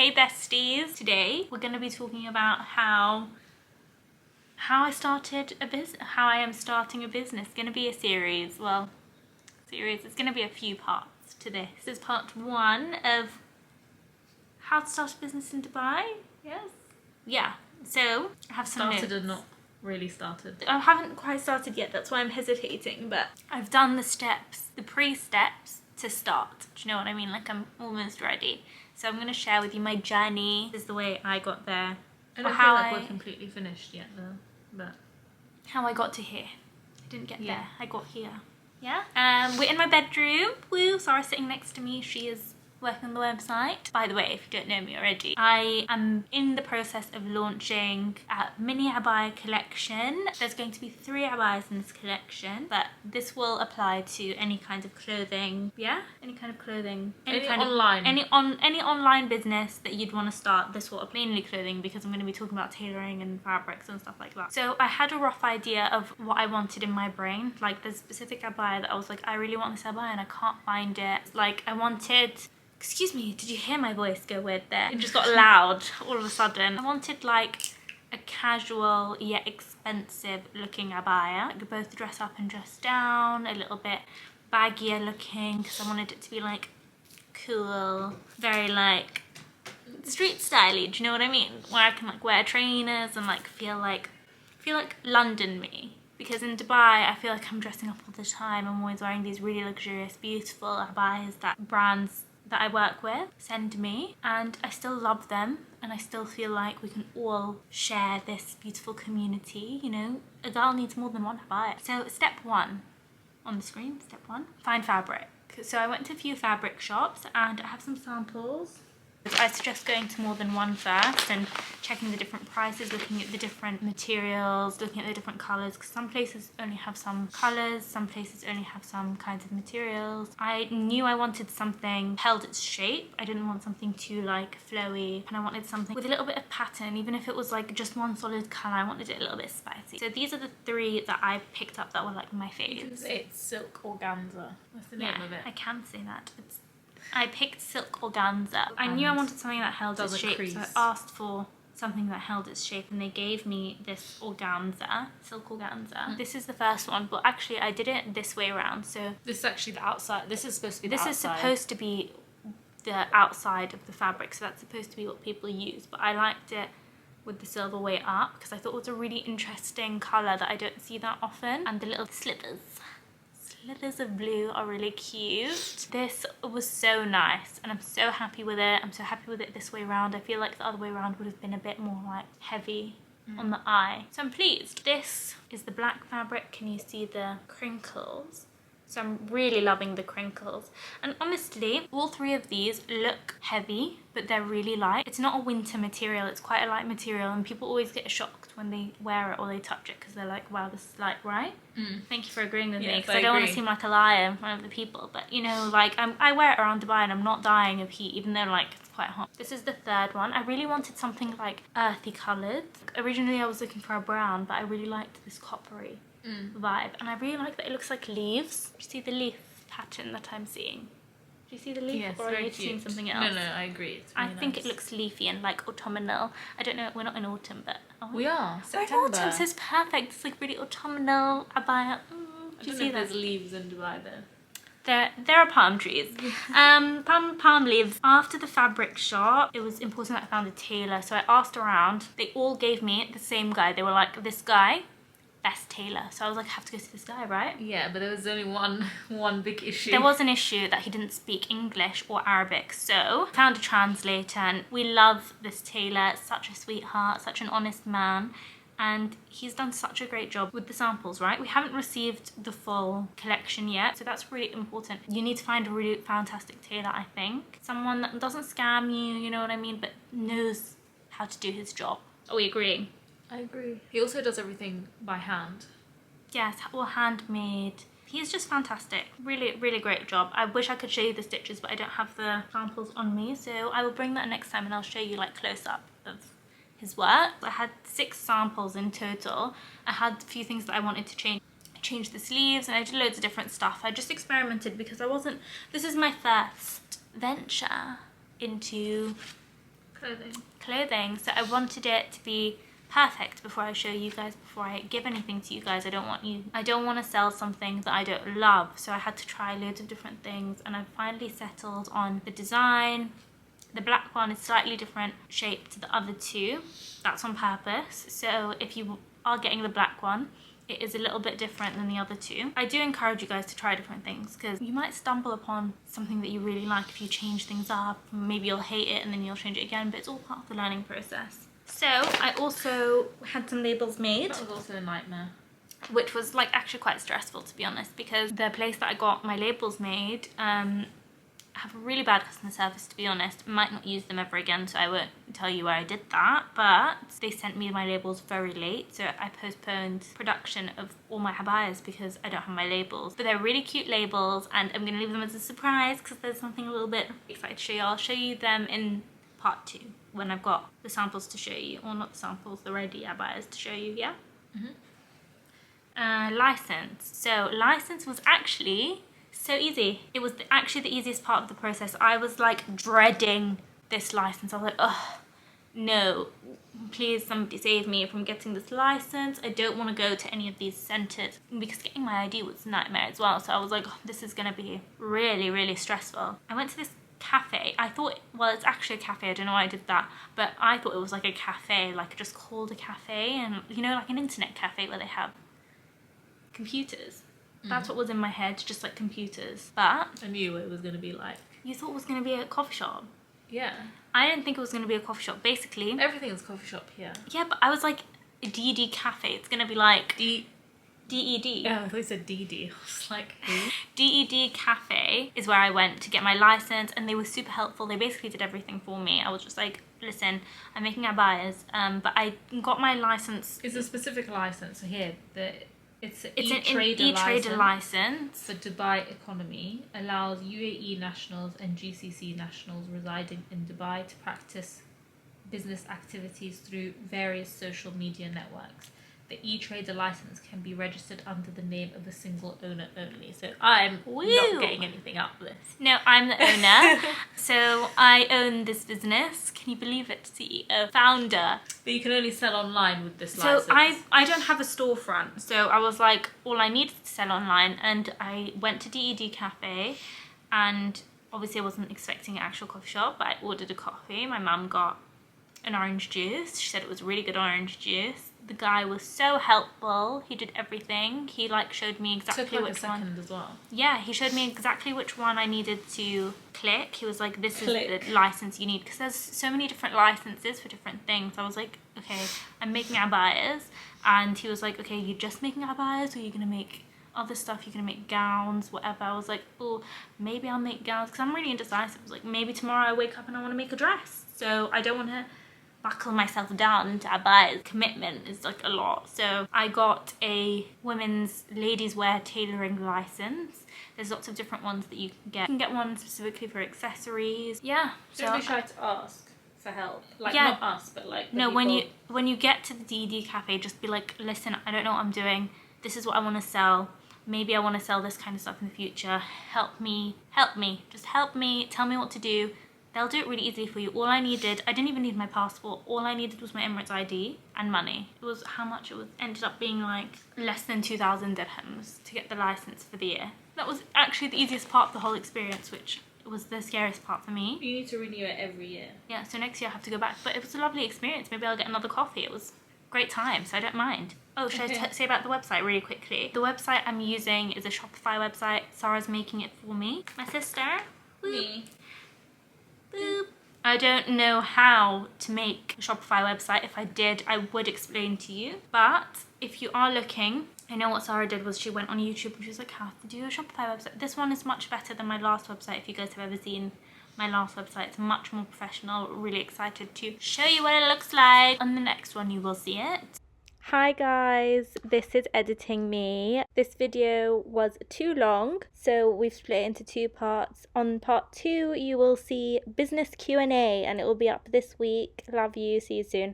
Hey besties! Today we're going to be talking about how I started a business, how I am starting a business. It's going to be a series. Well, it's going to be a few parts to this. This is part 1 of how to start a business in Dubai. Yes? Yeah. So I have some Started notes. and not really started. I haven't quite started yet, that's why I'm hesitating, but I've done the steps, the pre-steps to start. Do you know what I mean? Like I'm almost ready. So I'm going to share with you my journey. This is the way I got there. I don't feel like we're completely finished yet though, but... How I got to here. I didn't get Yeah. there, I got here. Yeah? We're in my bedroom. Woo! Sarah's sitting next to me. She is working on the website. By the way, if you don't know me already, I am in the process of launching a mini abaya collection. There's going to be 3 abayas in this collection, but this will apply to any kind of clothing. Yeah? Any kind of clothing. Any online business that you'd want to start. This will mainly clothing because I'm going to be talking about tailoring and fabrics and stuff like that. So I had a rough idea of what I wanted in my brain. Like there's a specific abaya that I was like, I really want this abaya and I can't find it. Like I wanted... Excuse me, did you hear my voice go weird there? It just got loud all of a sudden. I wanted like a casual yet expensive looking abaya. Like both dress up and dress down, a little bit baggier looking because I wanted it to be like cool, very like street styly, do you know what I mean? Where I can like wear trainers and like feel like London me. Because in Dubai, I feel like I'm dressing up all the time. I'm always wearing these really luxurious, beautiful abayas that brands that I work with send me, and I still love them, and I still feel like we can all share this beautiful community. You know, a girl needs more than one abaya. So step 1 on the screen, step 1, find fabric. So I went to a few fabric shops and I have some samples. I suggest going to more than one first and checking the different prices, looking at the different materials, looking at the different colours, because some places only have some colours, some places only have some kinds of materials. I knew I wanted something held its shape. I didn't want something too like flowy, and I wanted something with a little bit of pattern. Even if it was like just one solid colour, I wanted it a little bit spicy. So these are the 3 that I picked up that were like my faves. You can say it's silk organza. That's the name of it. I can say that. I picked silk organza. I knew I wanted something that held its shape, so I asked for something that held its shape, and they gave me this organza, silk organza. This is the first one, but actually I did it this way around. So this is actually the outside. This is supposed to be the outside. This is supposed to be the outside of the fabric, so that's supposed to be what people use. But I liked it with the silver way up because I thought it was a really interesting colour that I don't see that often. And the little slivers of blue are really cute. This was so nice and I'm so happy with it. I'm so happy with it this way around. I feel like the other way around would have been a bit more like heavy on the eye. So I'm pleased. This is the black fabric. Can you see the crinkles? So I'm really loving the crinkles. And honestly, all 3 of these look heavy, but they're really light. It's not a winter material, it's quite a light material, and people always get shocked when they wear it or they touch it because they're like, wow, this is light, right? Thank you for agreeing with me, because I don't want to seem like a liar in front of the people. But you know, like I wear it around Dubai and I'm not dying of heat, even though like it's quite hot. This is the 3rd one. I really wanted something like earthy coloured. Originally I was looking for a brown, but I really liked this coppery vibe, and I really like that it looks like leaves. Do you see the leaf pattern that I'm seeing? Do you see the leaf? Yes, or are you seeing something else? No, I agree. It's really I think it looks leafy and like autumnal. I don't know, we're not in autumn, but we are. September. We're in autumn, so it's perfect. It's like really autumnal abaya. Do you see that? There's leaves in Dubai though. There are palm trees. Palm leaves. After the fabric shop, it was important that I found a tailor, so I asked around. They all gave me the same guy. They were like, this guy, best tailor. So I was like, I have to go to this guy, right? Yeah, but there was only one big issue. There was an issue that he didn't speak English or Arabic, so I found a translator, and we love this tailor. Such a sweetheart, such an honest man. And he's done such a great job with the samples, right? We haven't received the full collection yet, so that's really important. You need to find a really fantastic tailor, I think. Someone that doesn't scam you, you know what I mean, but knows how to do his job. Are we agreeing? I agree. He also does everything by hand. Yes, all handmade. He's just fantastic. Really, really great job. I wish I could show you the stitches, but I don't have the samples on me, so I will bring that next time and I'll show you like close up of his work. I had 6 samples in total. I had a few things that I wanted to change. I changed the sleeves and I did loads of different stuff. I just experimented because this is my first venture into Clothing. So I wanted it to be perfect before I show you guys, before I give anything to you guys. I don't want to sell something that I don't love. So I had to try loads of different things, and I finally settled on the design. The black one is slightly different shape to the other two. That's on purpose. So if you are getting the black one, it is a little bit different than the other two. I do encourage you guys to try different things, because you might stumble upon something that you really like if you change things up. Maybe you'll hate it and then you'll change it again, but it's all part of the learning process. So I also had some labels made. That was also a nightmare. Which was like actually quite stressful, to be honest, because the place that I got my labels made have really bad customer service, to be honest. Might not use them ever again, so I won't tell you where I did that, but they sent me my labels very late, so I postponed production of all my abayas because I don't have my labels. But they're really cute labels, and I'm going to leave them as a surprise because there's something a little bit excited to show you. I'll show you them in part 2 when I've got the samples to show you, or not the samples, the ready abayas to show you, yeah? License. So license was actually so easy. It was actually the easiest part of the process. I was like dreading this license. I was like, oh no, please somebody save me from getting this license. I don't want to go to any of these centres, because getting my ID was a nightmare as well. So I was like, oh, this is gonna be really, really stressful. I went to this cafe. I thought, well, it's actually a cafe, I don't know why I did that, but I thought it was like a cafe, like just called a cafe, and you know, like an internet cafe where they have computers. That's what was in my head, just like computers. But I knew what it was going to be like. You thought it was going to be a coffee shop? Yeah. I didn't think it was going to be a coffee shop. Basically, Everything's coffee shop here. yeah, but I was like, a DED cafe. It's going to be like DED. Yeah, I thought you said DD. I was like, who? DED cafe is where I went to get my license, and they were super helpful. They basically did everything for me. I was just like, listen, I'm making abayas, but I got my license. It's a specific license. So here, it's an e-trader license for Dubai economy, allows UAE nationals and GCC nationals residing in Dubai to practice business activities through various social media networks. The e-trader license can be registered under the name of a single owner only. So I'm not getting anything out of this. No, I'm the owner. So I own this business. Can you believe it? CEO, founder. But you can only sell online with this license. So I don't have a storefront. So I was like, all I needed to sell online, and I went to DED Cafe, and obviously I wasn't expecting an actual coffee shop, but I ordered a coffee. My mum got an orange juice. She said it was really good orange juice. The guy was so helpful. He did everything. He like showed me exactly which one. As well. Yeah, he showed me exactly which one I needed to click. He was like, this is the license you need, because there's so many different licenses for different things. I was like, okay, I'm making abayas, and he was like, okay, you're just making abayas, or you're gonna make other stuff, you're gonna make gowns, whatever. I was like, oh, maybe I'll make gowns, because I'm really indecisive. I was like, maybe tomorrow I wake up and I want to make a dress, so I don't want to buckle myself down into abayas. Commitment is like a lot. So I got a women's ladies wear tailoring license. There's lots of different ones that you can get. You can get one specifically for accessories. Yeah. Don't be shy to ask for help. Like, yeah, not us, but like no, people. when you get to the DD cafe, just be like, listen, I don't know what I'm doing. This is what I want to sell. Maybe I want to sell this kind of stuff in the future. Help me. Just help me. Tell me what to do. They'll do it really easily for you. All I needed, I didn't even need my passport. All I needed was my Emirates ID and money. It was how much it was, ended up being like less than 2,000 dirhams to get the license for the year. That was actually the easiest part of the whole experience, which was the scariest part for me. You need to renew it every year. Yeah, so next year I have to go back. But it was a lovely experience. Maybe I'll get another coffee. It was a great time, so I don't mind. Oh, should I say about the website really quickly? The website I'm using is a Shopify website. Sarah's making it for me. My sister. Me. Boop. I don't know how to make a Shopify website. If I did, I would explain to you. But if you are looking, I know what Sarah did was she went on YouTube and she was like, how to do a Shopify website. This one is much better than my last website. If you guys have ever seen my last website, it's much more professional. Really excited to show you what it looks like. On the next one, you will see it. Hi guys, this is editing me. This video was too long, so we've split it into 2 parts. On part 2, you will see business Q&A, and it will be up this week. Love you, see you soon.